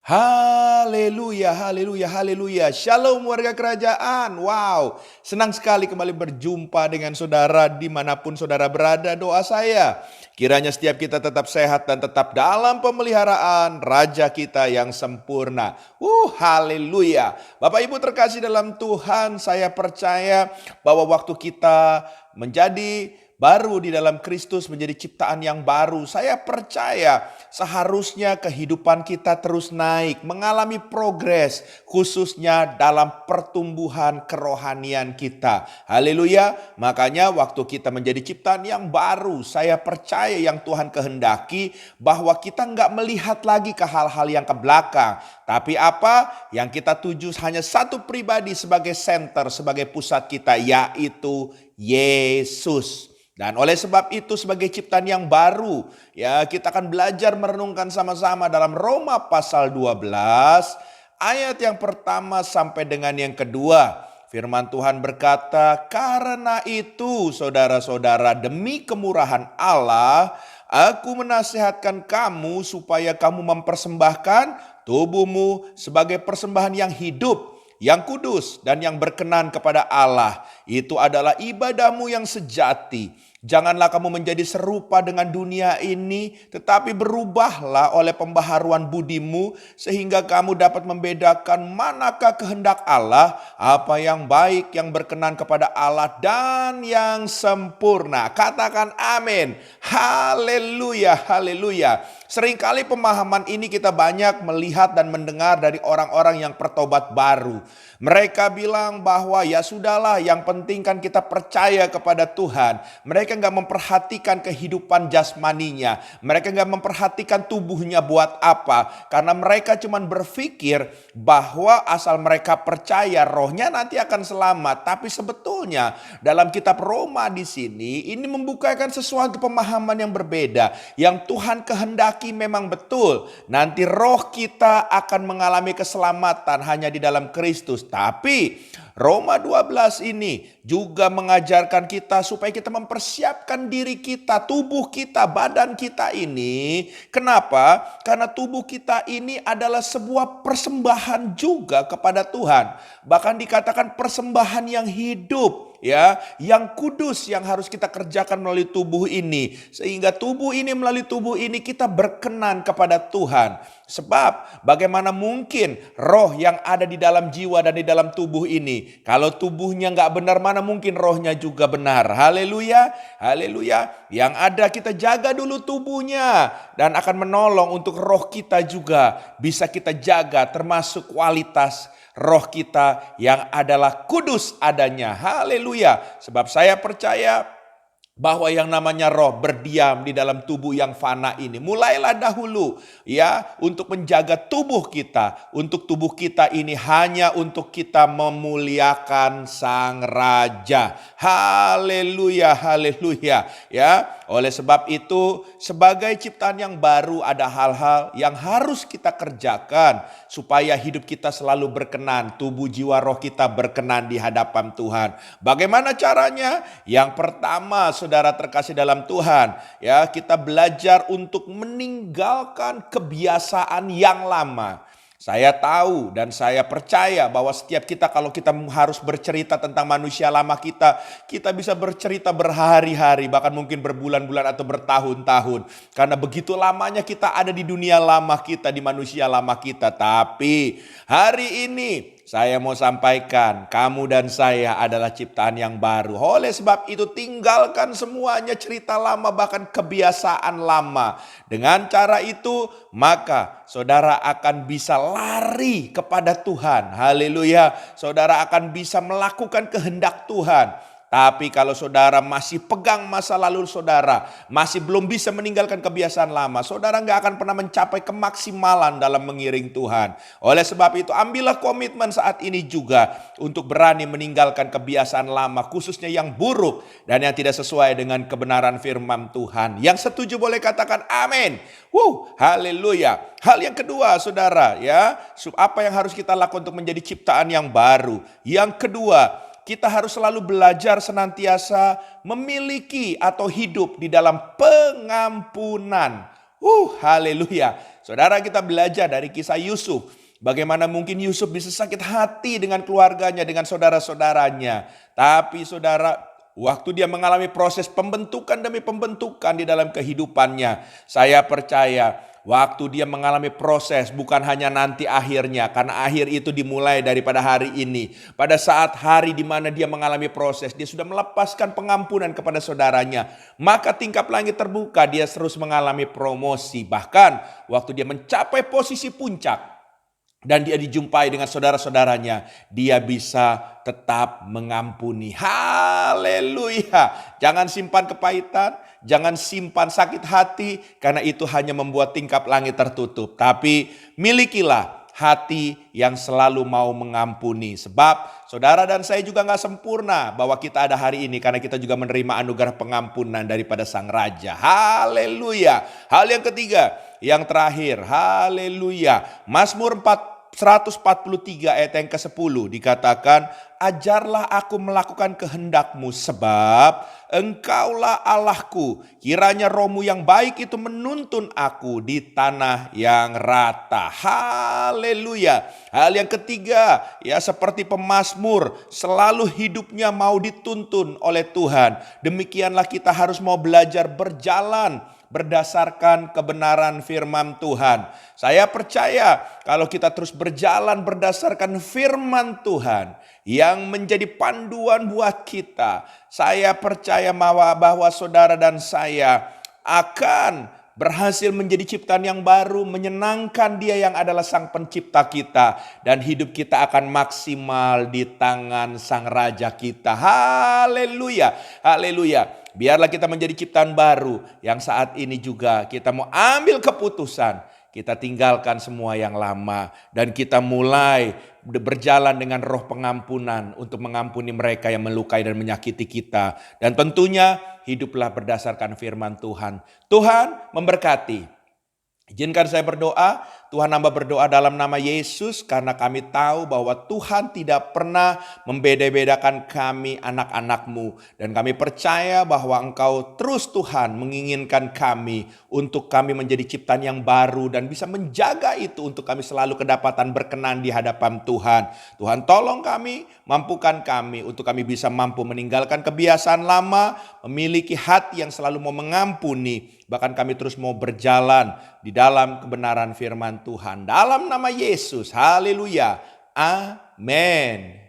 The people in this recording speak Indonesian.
Haleluya, haleluya, haleluya. Shalom warga kerajaan. Wow, senang sekali kembali berjumpa dengan saudara dimanapun saudara berada. Doa saya, kiranya setiap kita tetap sehat dan tetap dalam pemeliharaan Raja kita yang sempurna. Haleluya. Bapak Ibu terkasih dalam Tuhan, saya percaya bahwa waktu kita menjadi baru di dalam Kristus, menjadi ciptaan yang baru. Saya percaya seharusnya kehidupan kita terus naik, mengalami progres, khususnya dalam pertumbuhan kerohanian kita. Haleluya. Makanya waktu kita menjadi ciptaan yang baru, saya percaya yang Tuhan kehendaki bahwa kita nggak melihat lagi ke hal-hal yang ke belakang. Tapi apa yang kita tuju hanya satu pribadi sebagai center, sebagai pusat kita, yaitu Yesus. Dan oleh sebab itu sebagai ciptaan yang baru, ya kita akan belajar merenungkan sama-sama dalam Roma pasal 12 ayat yang pertama sampai dengan yang kedua. Firman Tuhan berkata, "Karena itu saudara-saudara, demi kemurahan Allah, aku menasihatkan kamu supaya kamu mempersembahkan tubuhmu sebagai persembahan yang hidup, yang kudus dan yang berkenan kepada Allah. Itu adalah ibadahmu yang sejati. Janganlah kamu menjadi serupa dengan dunia ini, tetapi berubahlah oleh pembaharuan budimu, sehingga kamu dapat membedakan manakah kehendak Allah, apa yang baik, yang berkenan kepada Allah, dan yang sempurna." Katakan amin. Haleluya, haleluya. Seringkali pemahaman ini kita banyak melihat dan mendengar dari orang-orang yang bertobat baru. Mereka bilang bahwa ya sudahlah, yang penting kan kita percaya kepada Tuhan. Mereka gak memperhatikan kehidupan jasmaninya. Mereka gak memperhatikan tubuhnya buat apa. Karena mereka cuma berpikir bahwa asal mereka percaya rohnya nanti akan selamat. Tapi sebetulnya dalam kitab Roma di sini ini membukakan sesuatu pemahaman yang berbeda. Yang Tuhan kehendaki memang betul. Nanti roh kita akan mengalami keselamatan hanya di dalam Kristus. Tapi Roma 12 ini juga mengajarkan kita supaya kita mempersiapkan diri kita, tubuh kita, badan kita ini. Kenapa? Karena tubuh kita ini adalah sebuah persembahan juga kepada Tuhan. Bahkan dikatakan persembahan yang hidup, ya, yang kudus, yang harus kita kerjakan melalui tubuh ini. Sehingga tubuh ini, melalui tubuh ini kita berkenan kepada Tuhan. Sebab bagaimana mungkin roh yang ada di dalam jiwa dan di dalam tubuh ini, kalau tubuhnya gak benar, mana mungkin rohnya juga benar. Haleluya, haleluya. Yang ada kita jaga dulu tubuhnya, dan akan menolong untuk roh kita juga bisa kita jaga, termasuk kualitas roh kita yang adalah kudus adanya. Haleluya. Sebab saya percaya bahwa yang namanya roh berdiam di dalam tubuh yang fana ini. Mulailah dahulu ya untuk menjaga tubuh kita. Untuk tubuh kita ini hanya untuk kita memuliakan Sang Raja. Haleluya, haleluya. Ya, oleh sebab itu sebagai ciptaan yang baru ada hal-hal yang harus kita kerjakan supaya hidup kita selalu berkenan, tubuh jiwa roh kita berkenan di hadapan Tuhan. Bagaimana caranya? Yang pertama, saudara terkasih dalam Tuhan, ya, kita belajar untuk meninggalkan kebiasaan yang lama. Saya tahu dan saya percaya bahwa setiap kita, kalau kita harus bercerita tentang manusia lama kita bisa bercerita berhari-hari, bahkan mungkin berbulan-bulan atau bertahun-tahun. Karena begitu lamanya kita ada di dunia lama kita, di manusia lama kita. Tapi hari ini saya mau sampaikan, kamu dan saya adalah ciptaan yang baru. Oleh sebab itu tinggalkan semuanya cerita lama, bahkan kebiasaan lama. Dengan cara itu maka saudara akan bisa lari kepada Tuhan. Haleluya. Saudara akan bisa melakukan kehendak Tuhan. Tapi kalau saudara masih pegang masa lalu saudara, masih belum bisa meninggalkan kebiasaan lama, saudara gak akan pernah mencapai kemaksimalan dalam mengiring Tuhan. Oleh sebab itu ambillah komitmen saat ini juga untuk berani meninggalkan kebiasaan lama, khususnya yang buruk dan yang tidak sesuai dengan kebenaran firman Tuhan. Yang setuju boleh katakan amin. Haleluya. Hal yang kedua saudara, ya, apa yang harus kita lakukan untuk menjadi ciptaan yang baru? Yang kedua, kita harus selalu belajar senantiasa memiliki atau hidup di dalam pengampunan. Haleluya. Saudara, kita belajar dari kisah Yusuf. Bagaimana mungkin Yusuf bisa sakit hati dengan keluarganya, dengan saudara-saudaranya. Tapi saudara, waktu dia mengalami proses pembentukan demi pembentukan di dalam kehidupannya, saya percaya waktu dia mengalami proses bukan hanya nanti akhirnya, karena akhir itu dimulai daripada hari ini. Pada saat hari di mana dia mengalami proses, dia sudah melepaskan pengampunan kepada saudaranya. Maka tingkap langit terbuka, dia terus mengalami promosi. Bahkan waktu dia mencapai posisi puncak, dan dia dijumpai dengan saudara-saudaranya, dia bisa tetap mengampuni. Haleluya. Jangan simpan kepahitan, jangan simpan sakit hati, karena itu hanya membuat tingkap langit tertutup. Tapi milikilah hati yang selalu mau mengampuni. Sebab saudara dan saya juga gak sempurna bahwa kita ada hari ini, karena kita juga menerima anugerah pengampunan daripada Sang Raja. Haleluya. Hal yang ketiga, yang terakhir, haleluya. Mazmur 143 ayat yang ke-10 dikatakan, ajarlah aku melakukan kehendak-Mu sebab Engkaulah Allahku. Kiranya roh-Mu yang baik itu menuntun aku di tanah yang rata. Haleluya. Hal yang ketiga, ya seperti pemazmur, selalu hidupnya mau dituntun oleh Tuhan. Demikianlah kita harus mau belajar berjalan berdasarkan kebenaran firman Tuhan. Saya percaya kalau kita terus berjalan berdasarkan firman Tuhan yang menjadi panduan buat kita, saya percaya bahwa saudara dan saya akan berhasil menjadi ciptaan yang baru, menyenangkan Dia yang adalah Sang Pencipta kita, dan hidup kita akan maksimal di tangan Sang Raja kita. Haleluya, haleluya. Biarlah kita menjadi ciptaan baru yang saat ini juga kita mau ambil keputusan. Kita tinggalkan semua yang lama dan kita mulai berjalan dengan roh pengampunan untuk mengampuni mereka yang melukai dan menyakiti kita. Dan tentunya hiduplah berdasarkan firman Tuhan. Tuhan memberkati. Izinkan saya berdoa, Tuhan hamba berdoa dalam nama Yesus, karena kami tahu bahwa Tuhan tidak pernah membeda-bedakan kami anak-anak-Mu. Dan kami percaya bahwa Engkau terus Tuhan menginginkan kami untuk kami menjadi ciptaan yang baru dan bisa menjaga itu untuk kami selalu kedapatan berkenan di hadapan Tuhan. Tuhan tolong kami, mampukan kami untuk kami bisa mampu meninggalkan kebiasaan lama, memiliki hati yang selalu mau mengampuni. Bahkan kami terus mau berjalan di dalam kebenaran firman Tuhan. Dalam nama Yesus, haleluya, amin.